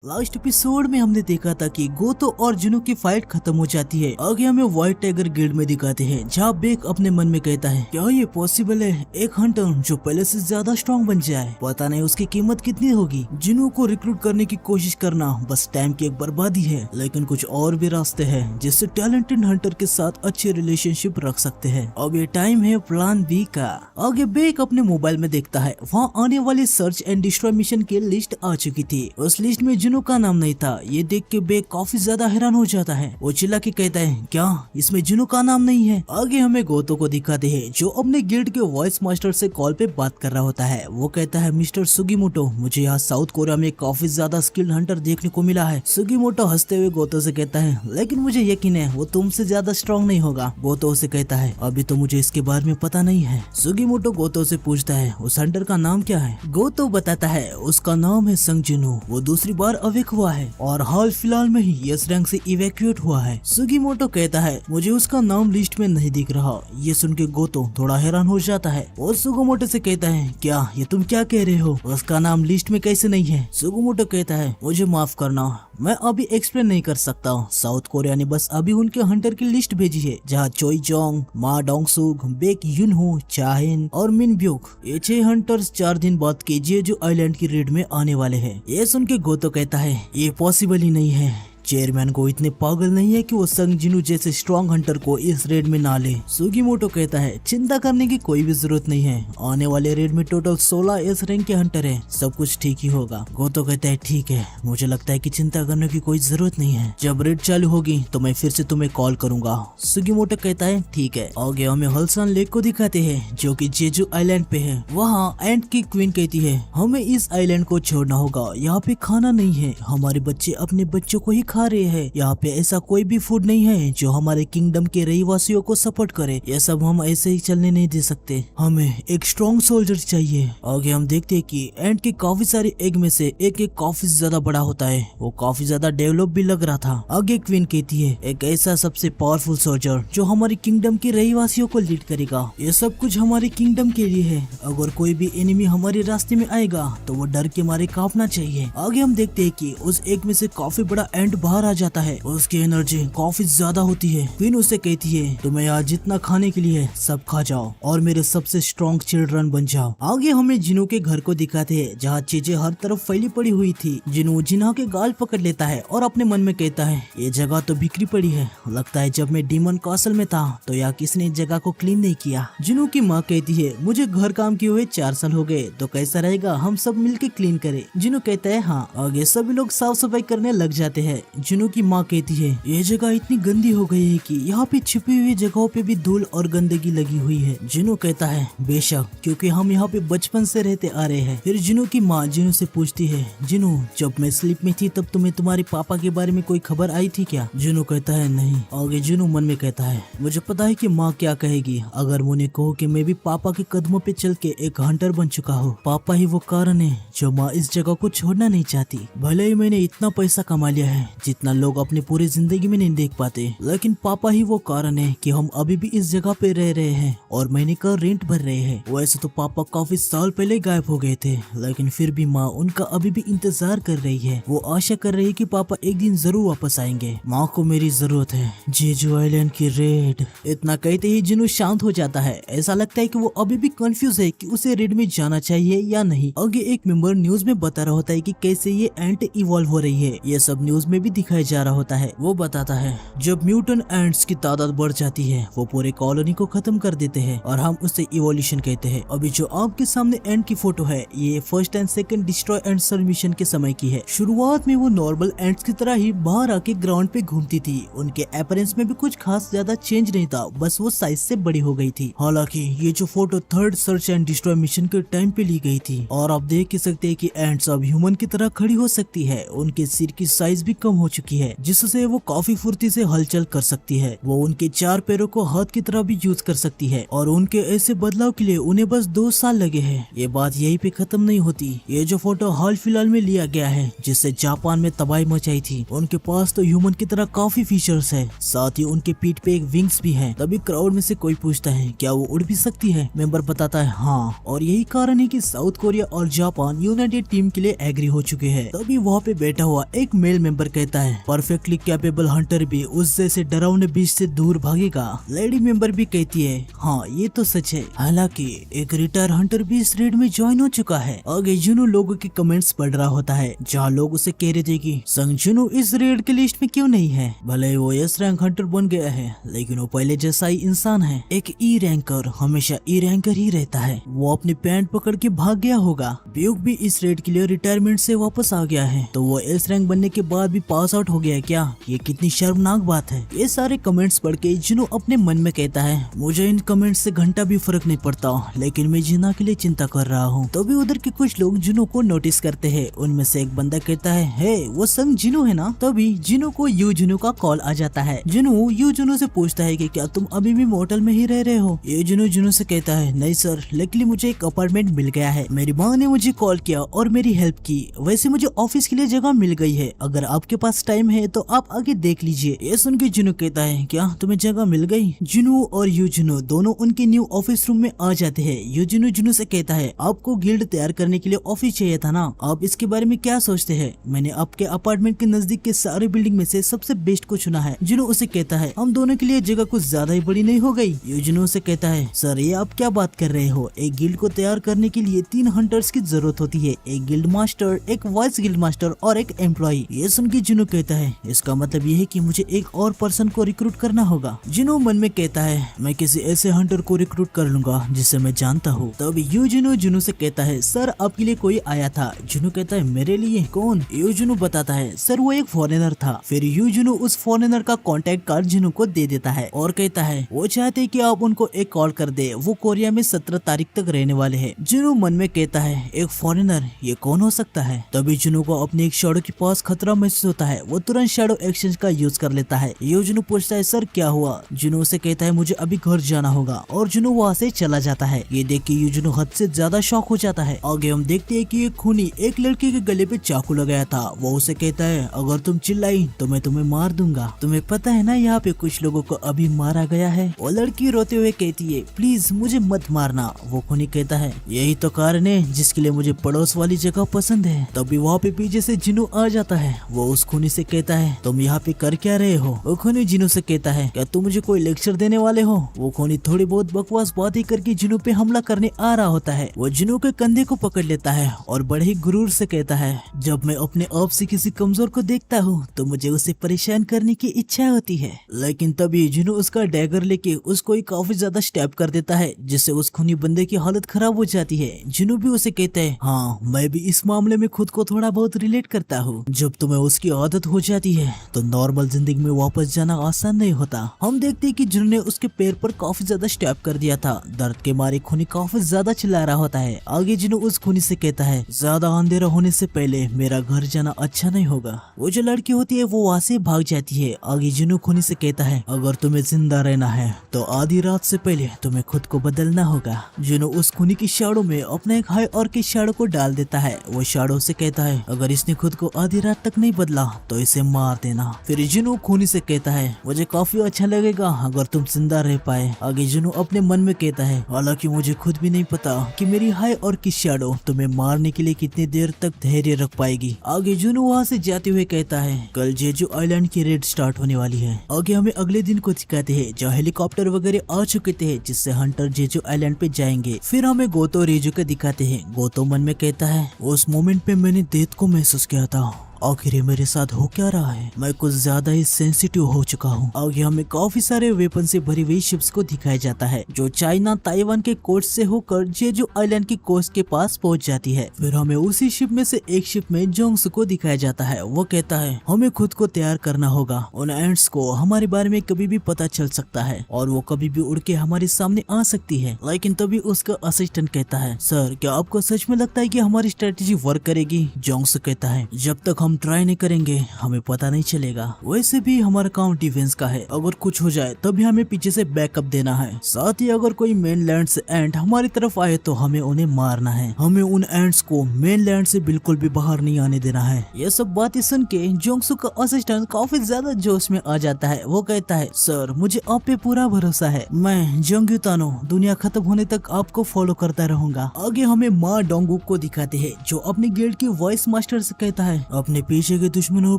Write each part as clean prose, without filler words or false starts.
Last episode में हमने देखा था कि गोतो और जुनो की फाइट खत्म हो जाती है। आगे हमें व्हाइट टाइगर गिल्ड में दिखाते हैं, जहाँ बेक अपने मन में कहता है क्या ये पॉसिबल है, एक हंटर जो पहले से ज्यादा स्ट्रॉन्ग बन जाए, पता नहीं उसकी कीमत कितनी होगी। जुनो को रिक्रूट करने की कोशिश करना बस टाइम की एक बर्बादी है, लेकिन कुछ और भी रास्ते हैं जिससे टैलेंटेड हंटर के साथ अच्छे रिलेशनशिप रख सकते हैं। अब ये टाइम है प्लान बी का। आगे बेक अपने मोबाइल में देखता है, वहाँ आने वाली सर्च एंड डिस्ट्रॉय मिशन की लिस्ट आ चुकी थी। उस लिस्ट में जुनो का नाम नहीं था। ये देख के बेक काफी ज्यादा हैरान हो जाता है। वो चिल्ला के कहता है क्या इसमें जुनो का नाम नहीं है। आगे हमें गोतो को दिखाते हैं जो अपने गिल्ड के वॉइस मास्टर से कॉल पे बात कर रहा होता है। वो कहता है मिस्टर सुगीमोटो, मुझे यहाँ साउथ कोरिया में काफी ज्यादा स्किल्ड हंटर देखने को मिला है। सुगीमोटो हंसते हुए गोतो से कहता है लेकिन मुझे यकीन है वो तुमसे ज्यादा स्ट्रॉन्ग नहीं होगा। गोतो से कहता है अभी तो मुझे इसके बारे में पता नहीं है। सुगीमोटो गोतो से पूछता है उस हंटर का नाम क्या है। गोतो बताता है उसका नाम है संग जिनो। वो दूसरी बार अवेक हुआ है और हाल फिलहाल में ही यस रैंक से इवैक्यूएट हुआ है। सुगीमोटो कहता है मुझे उसका नाम लिस्ट में नहीं दिख रहा। ये सुन के गोतो थोड़ा हैरान हो जाता है और सुगीमोटो से कहता है क्या ये तुम क्या कह रहे हो, उसका नाम लिस्ट में कैसे नहीं है। सुगीमोटो कहता है मुझे माफ करना, मैं अभी एक्सप्लेन नहीं कर सकता। साउथ कोरिया ने बस अभी उनके हंटर की लिस्ट भेजी है जहाँ चोई जोंग, मा डोंगसुक, बेक युनहो, चाहिन और मिन ब्यूक ये 6 हंटर्स 4 दिन बाद के जेजू आइलैंड की रेड में आने वाले हैं। ये सुन के गोतो कहता है ये पॉसिबल ही नहीं है। चेयरमैन को इतने पागल नहीं है कि वो संग जिनु जैसे स्ट्रॉन्ग हंटर को इस रेड में ना ले। सुगीमोटो कहता है चिंता करने की कोई भी जरूरत नहीं है, आने वाले रेड में टोटल 16 एस रैंक के हंटर हैं, सब कुछ ठीक ही होगा। गोतो कहता है ठीक है, मुझे लगता है कि चिंता करने की कोई जरूरत नहीं है, जब रेड चालू होगी तो मैं फिर से तुम्हें कॉल करूंगा। सुगीमोटो कहता है ठीक है। आगे हमें हल्सान लेक को दिखाते हैं जो कि जेजू आइलैंड पे है। वहाँ एंट की क्वीन कहती है हमें इस आइलैंड को छोड़ना होगा, यहाँ पे खाना नहीं है, हमारे बच्चे अपने बच्चों को ही खा रहे हैं, यहाँ पे ऐसा कोई भी फूड नहीं है जो हमारे किंगडम के रहीवासियों को सपोर्ट करे, ये सब हम ऐसे ही चलने नहीं दे सकते, हमें एक स्ट्रॉन्ग सोल्जर चाहिए। आगे हम देखते हैं कि एंट के काफी सारे एग में से एक काफी ज्यादा बड़ा होता है, वो काफी ज्यादा डेवलप भी लग रहा था। आगे क्वीन कहती है एक ऐसा सबसे पावरफुल सोल्जर जो हमारे किंगडम के रहीवासियों को लीड करेगा, ये सब कुछ हमारे किंगडम के लिए है, अगर कोई भी एनिमी हमारे रास्ते में आएगा तो वो डर के मारे कांपना चाहिए। आगे हम देखते हैं कि उस एग में से काफी बड़ा एंट बाहर आ जाता है, उसकी एनर्जी काफी ज्यादा होती है। क्वीन उसे कहती है तुम्हें यहाँ जितना खाने के लिए सब खा जाओ और मेरे सबसे स्ट्रॉन्ग चिल्ड्रन बन जाओ। आगे हमें जिनो के घर को दिखाते हैं जहाँ चीजें हर तरफ फैली पड़ी हुई थी। जिनो जिन्हा के गाल पकड़ लेता है और अपने मन में कहता है ये जगह तो बिखरी पड़ी है, लगता है जब मैं डीमन कासल में था तो यहाँ किसने जगह को क्लीन नहीं किया। जिनो की माँ कहती है मुझे घर काम किए हुए 4 साल हो गए, तो कैसा रहेगा हम सब मिलके क्लीन करें। जिनो कहता है हाँ। आगे सभी लोग साफ सफाई करने लग जाते हैं। जिनो की माँ कहती है ये जगह इतनी गंदी हो गई है कि यहाँ पे छिपी हुई जगहों पे भी धूल और गंदगी लगी हुई है। जिनो कहता है बेशक, क्योंकि हम यहाँ पे बचपन से रहते आ रहे हैं। फिर जिनो की माँ जिनो से पूछती है जिनो जब मैं स्लीप में थी तब तुम्हें तुम्हारे पापा के बारे में कोई खबर आई थी क्या। जिनो कहता है नहीं। आगे जिनो मन में कहता है मुझे पता है कि माँ क्या कहेगी अगर मुझे कहो कि मैं भी पापा के कदमों पे चल के एक हंटर बन चुका हूँ। पापा ही वो कारण है जो माँ इस जगह को छोड़ना नहीं चाहती। भले ही मैंने इतना पैसा कमा लिया है जितना लोग अपनी पूरी जिंदगी में नहीं देख पाते, लेकिन पापा ही वो कारण है कि हम अभी भी इस जगह पे रह रहे हैं और महीने का रेंट भर रहे हैं। वैसे तो पापा काफी साल पहले गायब हो गए थे, लेकिन फिर भी माँ उनका अभी भी इंतजार कर रही है। वो आशा कर रही है कि पापा एक दिन जरूर वापस आएंगे। माँ को मेरी जरूरत है। जेजू आइलैंड की रेड। इतना कहते ही जिनु शांत हो जाता है। ऐसा लगता है कि वो अभी भी कंफ्यूज है कि उसे रेड में जाना चाहिए या नहीं। आगे एक मेंबर न्यूज में बता रहा होता है कि कैसे ये एंट इवॉल्व हो रही है। ये सब न्यूज में भी दिखाया जा रहा होता है। वो बताता है जब म्यूटेंट एंट्स की तादाद बढ़ जाती है वो पूरे कॉलोनी को खत्म कर देते हैं और हम उसे इवोल्यूशन कहते हैं। अभी जो आपके सामने एंट की फोटो है ये first and second destroy and mission के समय की है। शुरुआत में वो नॉर्मल एंट्स की तरह ही बाहर आके ग्राउंड पे घूमती थी। उनके अपीयरेंस में भी कुछ खास ज्यादा चेंज नहीं था, बस वो साइज से बड़ी हो गई थी। हालांकि ये जो photo third search and destroy mission के टाइम पे ली गई थी और आप देख ही सकते हैं कि एंट्स अब ह्यूमन की तरह खड़ी हो सकती है। उनके सिर की साइज भी कम हो चुकी है, जिससे वो काफी फुर्ती से हलचल कर सकती है। वो उनके 4 पैरों को हाथ की तरह भी यूज कर सकती है और उनके ऐसे बदलाव के लिए उन्हें बस 2 साल लगे हैं। ये बात यहीं पे खत्म नहीं होती। ये जो फोटो हाल फिलहाल में लिया गया है, जिससे जापान में तबाही मचाई थी, उनके पास तो ह्यूमन की तरह काफी फीचर्स है, साथ ही उनके पीठ पे एक विंग्स भी है। तभी क्राउड में से कोई पूछता है क्या वो उड़ भी सकती है। मेंबर बताता है हाँ, और यही कारण है कि साउथ कोरिया और जापान यूनाइटेड टीम के लिए एग्री हो चुके हैं। तभी वहाँ पे बैठा हुआ एक मेल मेंबर कहता है परफेक्टली कैपेबल हंटर भी उस जैसे डरावने बीच से दूर भागेगा। लेडी मेंबर भी कहती है हाँ ये तो सच है। हालांकि एक रिटायर हंटर भी इस रेड में ज्वाइन हो चुका है। आगे जुनू लोगों के कमेंट्स पढ़ रहा होता है, जहाँ लोग उसे कह रहे थे कि संग जुनू इस रेड के लिस्ट में क्यों नहीं है। भले वो एस रैंक हंटर बन गया है, लेकिन वो पहले जैसा ही इंसान है। एक ई रैंकर हमेशा ई रैंकर ही रहता है। वो अपनी पैंट पकड़ के भाग गया होगा। ब्यूक भी इस रेड के लिए रिटायरमेंट से वापस आ गया है, तो वो एस रैंक बनने के बाद भी पास आउट हो गया है क्या। ये कितनी शर्मनाक बात है। ये सारे कमेंट्स पढ़ के जुनू अपने मन में कहता है मुझे इन कमेंट्स से घंटा भी फर्क नहीं पड़ता, लेकिन मैं जिना के लिए चिंता कर रहा हूँ। तो भी उधर के कुछ लोग जुनू को नोटिस करते हैं। उनमें से एक बंदा कहता है हे वो संग जिनू है ना। तभी जिनू को यू जुनू का कॉल आ जाता है। जुनू यू जुनू से पूछता है कि क्या तुम अभी भी मोटल में ही रह रहे हो। ये जुनू जुनू से कहता है नहीं सर, लेकिन मुझे एक अपार्टमेंट मिल गया है। मेरी माँ ने मुझे कॉल किया और मेरी हेल्प की। वैसे मुझे ऑफिस के लिए जगह मिल गई है। अगर आपके पास टाइम है तो आप आगे देख लीजिए। ये सुन के जुनू कहता है क्या तुम्हें जगह मिल गई। जुनू और यू जुनू दोनों उनके न्यू ऑफिस रूम में आ जाते हैं। यू जुनू जुनू से कहता है आपको गिल्ड तैयार करने के लिए ऑफिस चाहिए था ना, आप इसके बारे में क्या सोचते हैं। मैंने आपके अपार्टमेंट के नजदीक के सारे बिल्डिंग में से सबसे बेस्ट को चुना है। जुनू उसे कहता है हम दोनों के लिए जगह कुछ ज्यादा ही बड़ी नहीं हो गई। यू जुनू से कहता है सर ये आप क्या बात कर रहे हो। एक गिल्ड को तैयार करने के लिए 3 हंटर्स की जरूरत होती है, एक गिल्ड मास्टर, एक वाइस गिल्ड मास्टर और एक एम्प्लॉय। ये सुन के जुनू कहता है इसका मतलब ये है कि मुझे एक और पर्सन को रिक्रूट करना होगा। जुनू मन में कहता है मैं किसी ऐसे हंटर को रिक्रूट कर लूंगा जिसे मैं जानता हूँ। तब यू जुनू जुनू से कहता है सर आपके लिए कोई आया था। जुनू कहता है मेरे लिए कौन। यू जुनू बताता है सर वो एक फॉरेनर था। फिर यू जुनू उस फॉरेनर का कॉन्टेक्ट कार्ड जुनू को दे देता है और कहता है वो चाहते कि आप उनको एक कॉल कर दे, वो कोरिया में 17 तारीख तक रहने वाले हैं। जुनू मन में कहता है एक फॉरेनर, ये कौन हो सकता है। तभी जुनू को अपने एक शैडो के पास खतरा महसूस होता है। वो तुरंत शैडो एक्सचेंज का यूज कर लेता है। यू जुनू पूछता है सर क्या हुआ। जुनू से कहता है मुझे अभी घर जाना होगा और जुनू वहाँ से चला जाता है। ये देख के यू जुनू हद से ज्यादा शॉक हो जाता है। आगे हम देखते हैं कि एक खूनी एक लड़की के गले पे चाकू लगाया था। वो उसे कहता है अगर तुम चिल्लाई तो मैं तुम्हें मार दूंगा। तुम्हें पता है ना यहाँ पे कुछ लोगों को अभी मारा गया है। वो लड़की रोते हुए कहती है प्लीज मुझे मत मारना। वो खूनी कहता है यही तो कारण है जिसके लिए मुझे पड़ोस वाली जगह पसंद है। तभी वहाँ पे पीछे से जिनू आ जाता है। वो उस खूनी से कहता है तुम यहाँ पे कर क्या रहे हो। वो खूनी जिनू से कहता है क्या तुम मुझे कोई लेक्चर देने वाले हो। वो खूनी थोड़ी बहुत बकवास बातें करके जिनू पे हमला करने आ रहा होता है। वो जिनू के कंधे को पकड़ लेता है और बड़े ही गुरूर से कहता है जब मैं अपने आप से किसी कमजोर को देखता हूँ तो मुझे उसे परेशान करने की इच्छा होती है। लेकिन तभी जिनू उसका डैगर लेके उसको ही काफी ज्यादा स्टैब कर देता है, जिससे उस खूनी बंदे की हालत खराब हो जाती है। जिनू भी उसे कहता है हाँ मैं भी इस मामले में खुद को थोड़ा बहुत रिलेट करता हूँ। जब तुम्हें उसकी आदत हो जाती है तो नॉर्मल जिंदगी में वापस जाना आसान नहीं होता। हम देखते हैं कि जिनू ने उसके पैर पर काफी ज्यादा स्टैब कर दिया था। दर्द के मारे खूनी काफी ज्यादा चिल्ला रहा होता है। आगे जिनू उस खूनी से कहता है ज्यादा अंधेरा होने से पहले मेरा घर जाना अच्छा नहीं होगा। वो जो लड़की होती है वो वहाँ से भाग जाती है। आगे जिनू खूनी से कहता है अगर तुम्हें जिंदा रहना है तो आधी रात से पहले तुम्हें खुद को बदलना होगा। जिनू उस खूनी की शैडो में अपना एक हाई और की शैडो को डाल देता है। वो शैडो से कहता है अगर इसने खुद को आधी रात तक नहीं बदला तो इसे मार देना। फिर जिनू खूनी से कहता है मुझे काफी अच्छा लगेगा अगर तुम जिंदा रह पाए। आगे जिनू अपने मन में कहता है हालांकि मुझे खुद भी नहीं पता कि मेरी हाई और की शैडो तुम्हें मारने के लिए कितनी देर तक धैर्य रख पाएगी। आगे जुनू वहाँ से जाते हुए कहता है कल जेजू आइलैंड की रेड स्टार्ट होने वाली है। आगे हमें अगले दिन को दिखाते हैं जहाँ हेलीकॉप्टर वगैरह आ चुके थे जिससे हंटर जेजू आइलैंड पे जाएंगे। फिर हमें गोतो रेजू को दिखाते हैं। गोतो मन में कहता है उस मोमेंट पे मैंने डेथ को महसूस किया था। आखिर ये मेरे साथ हो क्या रहा है। मैं कुछ ज्यादा ही सेंसिटिव हो चुका हूँ। आगे हमें काफी सारे वेपन से भरी हुई शिप्स को दिखाया जाता है जो चाइना ताइवान के कोस्ट से होकर जेजू आइलैंड की कोस्ट के पास पहुँच जाती है। फिर हमें उसी शिप में से एक शिप में जोंगसू को दिखाया जाता है। वो कहता है हमें खुद को तैयार करना होगा। उन एंट्स को हमारे बारे में कभी भी पता चल सकता है और वो कभी भी उड़ के हमारे सामने आ सकती है। लेकिन तभी उसका असिस्टेंट कहता है सर क्या आपको सच में लगता है कि हमारी स्ट्रेटेजी वर्क करेगी। जोंगसू कहता है जब तक हम ट्राई नहीं करेंगे हमें पता नहीं चलेगा। वैसे भी हमारा काम डिफेंस का है, अगर कुछ हो जाए तभी हमें पीछे से बैकअप देना है। साथ ही अगर कोई मेनलैंड से एंट हमारी तरफ आए तो हमें उन्हें मारना है। हमें उन एंट्स को मेनलैंड से बिल्कुल भी बाहर नहीं आने देना है। ये सब बातें सुन के जोंगसू का असिस्टेंट काफी ज्यादा जोश में आ जाता है। वो कहता है, सर मुझे आप पे पूरा भरोसा है, मैं जोंग्यू तानो दुनिया खत्म होने तक आपको फॉलो करता रहूंगा। आगे हमें माँ डोंगुक को दिखाते हैं जो अपने गिल्ड की वॉइस मास्टर से कहता है, अपने पीछे के दुश्मनों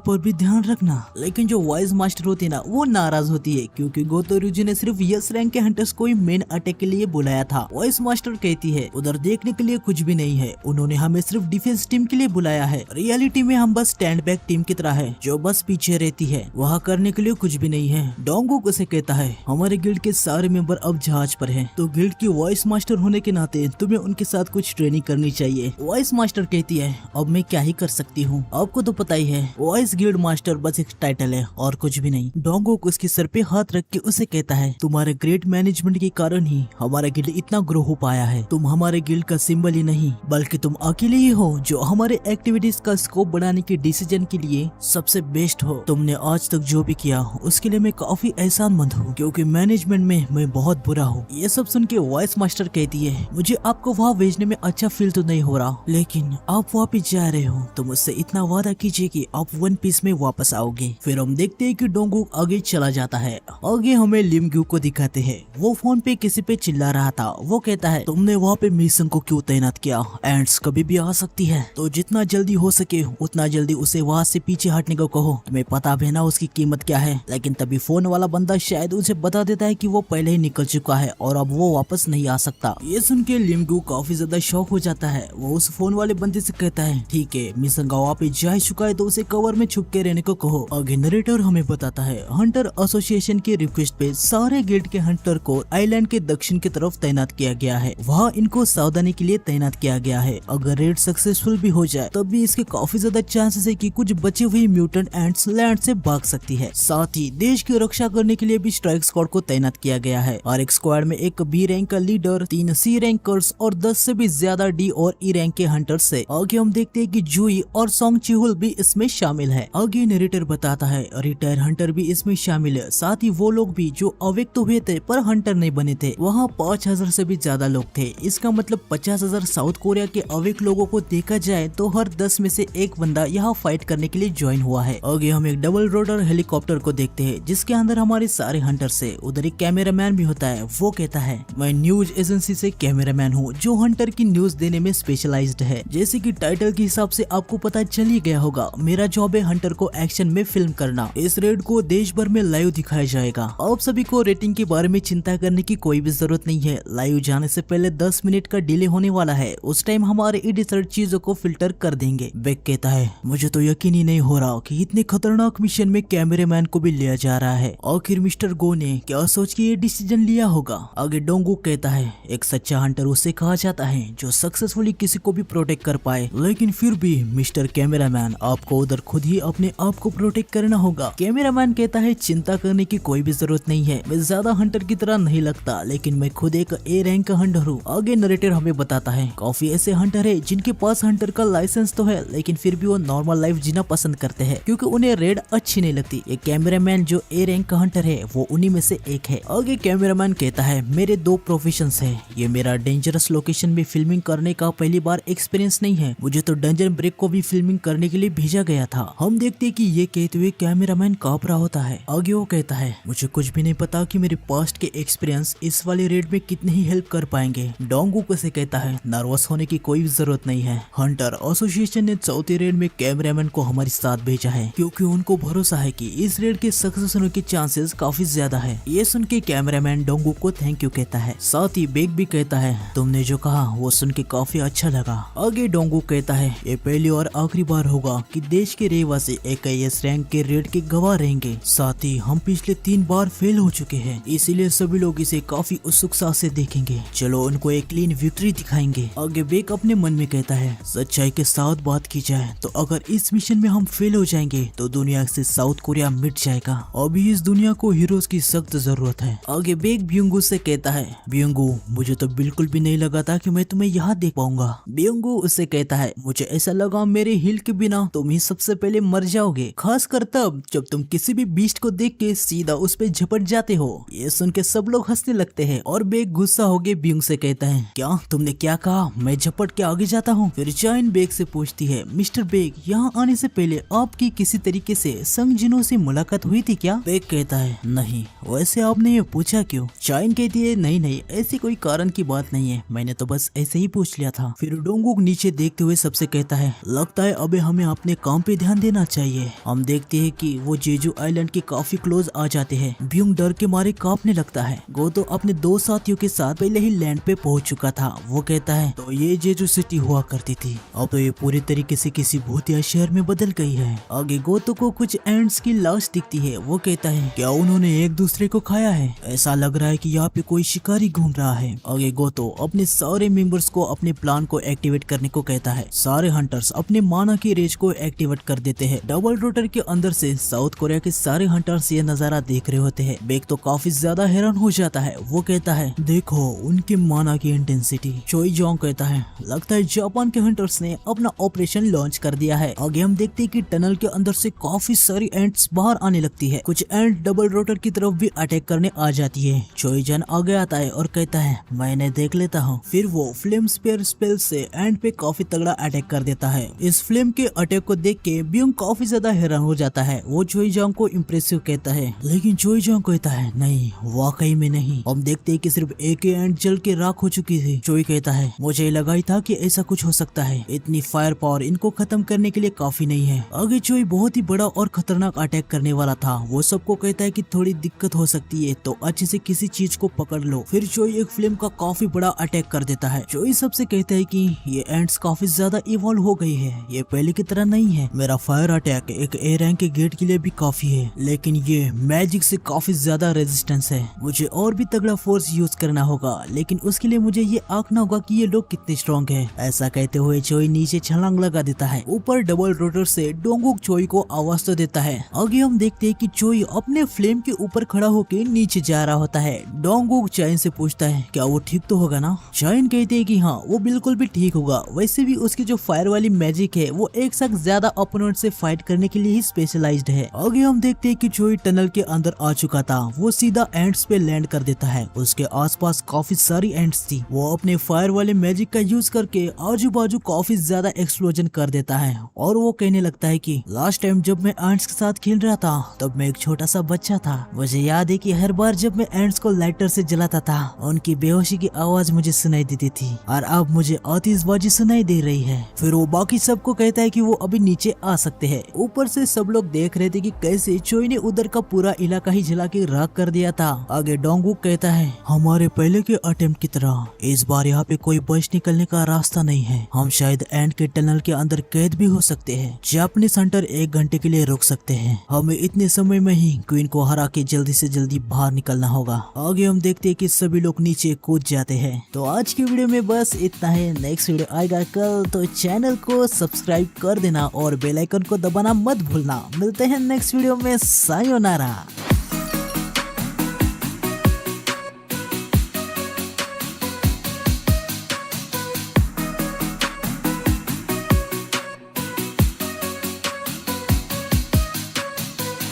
पर भी ध्यान रखना। लेकिन जो वॉइस मास्टर होती है ना, वो नाराज होती है क्योंकि गोतोरुजी ने सिर्फ यस रैंक के हंटर्स को ही मेन अटैक के लिए बुलाया था। वॉइस मास्टर कहती है, उधर देखने के लिए कुछ भी नहीं है, उन्होंने हमें सिर्फ डिफेंस टीम के लिए बुलाया है। रियलिटी में हम बस स्टैंड बैक टीम की तरह है जो बस पीछे रहती है, वहाँ करने के लिए कुछ भी नहीं है। डोंगुक उसे कहता है, हमारे गिल्ड के सारे मेंबर अब जहाज पर हैं, तो गिल्ड की वॉइस मास्टर होने के नाते तुम्हें उनके साथ कुछ ट्रेनिंग करनी चाहिए। वॉइस मास्टर कहती है, अब मैं क्या ही कर सकती हूँ, आपको तो पता ही है वॉइस गिल्ड मास्टर बस एक टाइटल है और कुछ भी नहीं। डोंगुक उसके सर पे हाथ रख के उसे कहता है, तुम्हारे ग्रेट मैनेजमेंट के कारण ही हमारा गिल्ड इतना ग्रो हो पाया है। तुम हमारे गिल्ड का सिंबल ही नहीं बल्कि तुम अकेले ही हो जो हमारे एक्टिविटीज का स्कोप बढ़ाने के डिसीजन के लिए सबसे बेस्ट हो। तुमने आज तक जो भी किया उसके लिए मैं काफी एहसानमंद हूँ क्योंकि मैनेजमेंट में मैं बहुत बुरा हूँ। ये सब सुन के वॉइस मास्टर कहती है, मुझे आपको वहाँ भेजने में अच्छा फील तो नहीं हो रहा, लेकिन आप वापिस जा रहे हो तो मुझसे इतना वादा कीजिए कि आप वन पीस में वापस आओगे। फिर हम देखते हैं कि डोंगुक आगे चला जाता है। आगे हमें लिमग्यू को दिखाते हैं, वो फोन पे किसी पे चिल्ला रहा था। वो कहता है, तुमने वहाँ पे मिशन को क्यों तैनात किया, एंड्स कभी भी आ सकती है, तो जितना जल्दी हो सके उतना जल्दी उसे वहाँ से पीछे हटने को कहो। तुम्हें पता भी ना उसकी कीमत क्या है। लेकिन तभी फोन वाला बंदा शायद उसे बता देता है कि वो पहले ही निकल चुका है और अब वो वापस नहीं आ सकता। ये सुन के लिमग्यू काफी ज्यादा शॉक हो जाता है। वो उस फोन वाले बंदे से कहता है, ठीक है मिशन गाँव पे जा चुका है तो उसे कवर में छुप के रहने को कहो। आगे नरेटर हमें बताता है, हंटर एसोसिएशन की रिक्वेस्ट पे सारे गिल्ड के हंटर को आइलैंड के दक्षिण की तरफ तैनात किया गया है। वहाँ इनको सावधानी के लिए तैनात किया गया है। अगर रेड सक्सेसफुल भी हो जाए तब भी इसके काफी ज्यादा चांसेस है कि कुछ बचे हुए म्यूटेंट एंट्स लैंड से भाग सकती है। साथ ही देश की रक्षा करने के लिए भी स्ट्राइक स्क्वाड को तैनात किया गया है और एक स्क्वाड में एक बी रैंक का लीडर, 3 सी रैंकर्स और 10 से भी ज्यादा डी और ई रैंक के हंटर्स है। आगे हम देखते हैं कि जूई और सोंग चिहुल भी इसमें शामिल है। आगे नरेटर बताता है, रिटायर हंटर भी इसमें शामिल है। साथ ही वो लोग भी जो अवेक तो हुए थे पर हंटर नहीं बने थे, वहाँ 5000 से भी ज्यादा लोग थे। इसका मतलब 50,000 साउथ कोरिया के अवेक लोगों को देखा जाए तो हर 10 में से एक बंदा यहाँ फाइट करने के लिए ज्वाइन हुआ है। आगे हम एक डबल रोटर हेलीकॉप्टर को देखते हैं जिसके अंदर हमारे सारे हंटर्स है। उधर एक कैमरामैन भी होता है। वो कहता है, मैं न्यूज एजेंसी से कैमरामैन हूँ जो हंटर की न्यूज देने में स्पेशलाइज्ड है। जैसे कि टाइटल के हिसाब से आपको पता चल ही गया होगा, मेरा जॉब है हंटर को एक्शन में फिल्म करना। इस रेड को देश भर में लाइव दिखाया जाएगा। आप सभी को रेटिंग के बारे में चिंता करने की कोई भी जरूरत नहीं है। लाइव जाने से पहले 10 मिनट का डिले होने वाला है। उस टाइम हमारे एडिटर चीजों को फिल्टर कर देंगे। बेक कहता है, मुझे तो यकीन ही नहीं हो रहा कि इतने खतरनाक मिशन में कैमरामैन को भी लिया जा रहा है। आखिर मिस्टर गो ने क्या सोच के ये डिसीजन लिया होगा। आगे डोंगुक कहता है, एक सच्चा हंटर उसे कहा जाता है जो सक्सेसफुली किसी को भी प्रोटेक्ट कर पाए। लेकिन फिर भी मिस्टर कैमरामैन आपको उधर खुद ही अपने आप को प्रोटेक्ट करना होगा। कैमरामैन कहता है, चिंता करने की कोई भी जरूरत नहीं है, मैं ज्यादा हंटर की तरह नहीं लगता, लेकिन मैं खुद एक ए रैंक का हंटर हूँ। आगे नरेटर हमें बताता है, काफी ऐसे हंटर है जिनके पास हंटर का लाइसेंस तो है लेकिन फिर भी वो नॉर्मल लाइफ जीना पसंद करते हैं क्योंकि उन्हें रेड अच्छी नहीं लगती। एक कैमरामैन जो ए रैंक का हंटर है वो उन्हीं में से एक है। आगे कैमरामैन कहता है, मेरे 2 प्रोफेशंस है, ये मेरा डेंजरस लोकेशन में फिल्मिंग करने का पहली बार एक्सपीरियंस नहीं है, मुझे तो डंजन ब्रेक को भी फिल्मिंग करने के लिए भेजा गया था। हम देखते हैं कि ये कहते हुए कैमरामैन कांप रहा होता है। आगे वो कहता है, मुझे कुछ भी नहीं पता कि मेरे पास्ट के एक्सपीरियंस इस वाले रेड में कितने ही हेल्प कर पाएंगे। डोंगुक से कहता है, नर्वस होने की कोई जरूरत नहीं है, हंटर एसोसिएशन ने चौथे रेड में कैमरामैन को हमारे साथ भेजा है क्योंकि उनको भरोसा है कि इस रेड के सक्सेस होने के चांसेस काफी ज्यादा है। ये सुन के कैमरामैन डोंगुक को थैंक यू कहता है। साथ ही बेक भी कहता है, तुमने जो कहा वो सुन के काफी अच्छा लगा। आगे डोंगुक कहता है, ये पहली और आखिरी बार होगा कि देश के रहवासी AKS रैंक के रेड के गवाह रहेंगे। साथ ही हम पिछले 3 बार फेल हो चुके हैं, इसीलिए सभी लोग इसे काफी उत्सुकता से देखेंगे। चलो उनको एक क्लीन विक्ट्री दिखाएंगे। आगे बेक अपने मन में कहता है, सच्चाई के साथ बात की जाए तो अगर इस मिशन में हम फेल हो जाएंगे तो दुनिया से साउथ कोरिया मिट जाएगा। अभी इस दुनिया को हीरोज की सख्त जरूरत है। आगे बेक ब्यूंगू से कहता है, ब्यूंगू मुझे तो बिल्कुल भी नहीं लगा था कि मैं तुम्हें यहाँ देख पाऊंगा। ब्यूंगू उससे कहता है, मुझे ऐसा लगा मेरे हिल के बिना ना तुम ही सबसे पहले मर जाओगे, खासकर तब जब तुम किसी भी बीस्ट को देख के सीधा उस पे झपट जाते हो। ये सुन के सब लोग हंसने लगते हैं और बेग गुस्सा हो गए ब्यूंग से कहता है, क्या तुमने क्या कहा, मैं झपट के आगे जाता हूँ। फिर चाइन बेग से पूछती है, मिस्टर बेग यहाँ आने से पहले आपकी किसी तरीके से संग जिनों से मुलाकात हुई थी क्या? बेग कहता है, नहीं। वैसे आपने ये पूछा क्यों? चाइन कहती है, नहीं ऐसी कोई कारण की बात नहीं है, मैंने तो बस ऐसे ही पूछ लिया था। फिर डोंगुक नीचे देखते हुए सबसे कहता है, लगता है अबे हमें अपने काम पे ध्यान देना चाहिए। हम देखते हैं कि वो जेजू आइलैंड के काफी क्लोज आ जाते हैं। ब्यूंग डर के मारे कांपने लगता है। गोतो अपने 2 साथियों के साथ पहले ही लैंड पे पहुंच चुका था। वो कहता है, तो ये जेजू सिटी हुआ करती थी, अब तो ये पूरी तरीके से किसी भूतिया शहर में बदल गई है। आगे गोतो को कुछ एंट्स की लाश दिखती है। वो कहता है, क्या उन्होंने एक दूसरे को खाया है? ऐसा लग रहा है कि यहाँ पे कोई शिकारी घूम रहा है। आगे गोतो अपने सारे मेंबर्स को अपने प्लान को एक्टिवेट करने को कहता है। सारे हंटर्स अपने माना की रेज को एक्टिवेट कर देते हैं। डबल रोटर के अंदर से साउथ कोरिया के सारे हंटर्स ये नजारा देख रहे होते हैं। बेग तो काफी ज्यादा हैरान हो जाता है। वो कहता है, देखो उनके माना की इंटेंसिटी। चोई जोंग कहता है, लगता है जापान के हंटर्स ने अपना ऑपरेशन लॉन्च कर दिया है। आगे हम देखते हैं कि टनल के अंदर से काफी सारी एंट्स बाहर आने लगती है। कुछ एंट डबल रोटर की तरफ भी अटैक करने आ जाती है। चोई जन आगे आता है और कहता है, मैंने देख लेता हूँ। फिर वो फ्लेम स्पेयर स्पेल से एंट पे काफी तगड़ा अटैक कर देता है। इस फ्लेम के अटैक को देख के ब्यूंग काफी ज्यादा हैरान हो जाता है। वो चोई जोंग को इम्प्रेसिव कहता है, लेकिन चोई जोंग कहता है, नहीं वाकई में नहीं। हम देखते हैं कि सिर्फ एक ही एंट जल के राख हो चुकी थी। चोई कहता है, मुझे लगा ही था कि ऐसा कुछ हो सकता है, इतनी फायर पावर इनको खत्म करने के लिए काफी नहीं है। आगे चोई बहुत ही बड़ा और खतरनाक अटैक करने वाला था। वो सबको कहता है कि थोड़ी दिक्कत हो सकती है तो अच्छे से किसी चीज को पकड़ लो। फिर चोई एक फ्लेम का काफी बड़ा अटैक कर देता है। चोई सबसे कहता है कि ये एंट्स काफी ज्यादा इवॉल्व हो गई है, ये पहले की तरह नहीं है। मेरा फायर अटैक एक ए रैंक के गेट के लिए भी काफी है, लेकिन ये मैजिक से काफी ज्यादा रेजिस्टेंस है। मुझे और भी तगड़ा फोर्स यूज करना होगा, लेकिन उसके लिए मुझे ये आंकना होगा कि ये लोग कितने स्ट्रॉन्ग है। ऐसा कहते हुए चोई नीचे छलांग लगा देता है। ऊपर डबल रोटर से डोंगुक चोई को आवाज तो देता है। आगे हम देखते हैं कि चोई अपने फ्लेम के ऊपर खड़ा होकर नीचे जा रहा होता है। डोंगुक चाइन से पूछता है, क्या वो ठीक तो होगा ना? चाइन कहते हैं कि हाँ वो बिल्कुल भी ठीक होगा। वैसे भी उसकी जो फायर वाली मैजिक है वो एक साथ ज्यादा ओपोनेंट से फाइट करने के लिए ही स्पेशलाइज्ड है। आगे हम देखते हैं कि चोई टनल के अंदर आ चुका था। वो सीधा एंट्स पे लैंड कर देता है। उसके आसपास काफी सारी एंट्स थी। वो अपने फायर वाले मैजिक का यूज करके आजू बाजू काफी ज्यादा एक्सप्लोजन कर देता है और वो कहने लगता है कि लास्ट टाइम जब मैं एंट्स के साथ खेल रहा था तब मैं एक छोटा सा बच्चा था। मुझे याद है कि हर बार जब मैं एंट्स को लाइटर से जलाता था उनकी बेहोशी की आवाज मुझे सुनाई देती थी और अब मुझे आतिशबाजी सुनाई दे रही है। फिर वो बाकी सबको कहता है कि वो अभी नीचे आ सकते हैं। ऊपर से सब लोग देख रहे थे कि कैसे चोई ने उधर का पूरा इलाका ही जला के राख कर दिया था। आगे डोंगुक कहता है, हमारे पहले के अटेम्प्ट की तरह इस बार यहाँ पे कोई बच निकलने का रास्ता नहीं है। हम शायद एंड के टनल के अंदर कैद भी हो सकते हैं। जापानीज हंटर 1 घंटे के लिए रुक सकते हैं। हमें इतने समय में ही क्वीन को हरा के जल्दी से जल्दी बाहर निकलना होगा। आगे हम देखते हैं कि सभी लोग नीचे कूद जाते हैं। तो आज की वीडियो में बस इतना है। नेक्स्ट वीडियो आएगा कल, तो चैनल को सब्सक्राइब कर देना और बेल आइकन को दबाना मत भूलना। मिलते हैं नेक्स्ट वीडियो में। सायोनारा।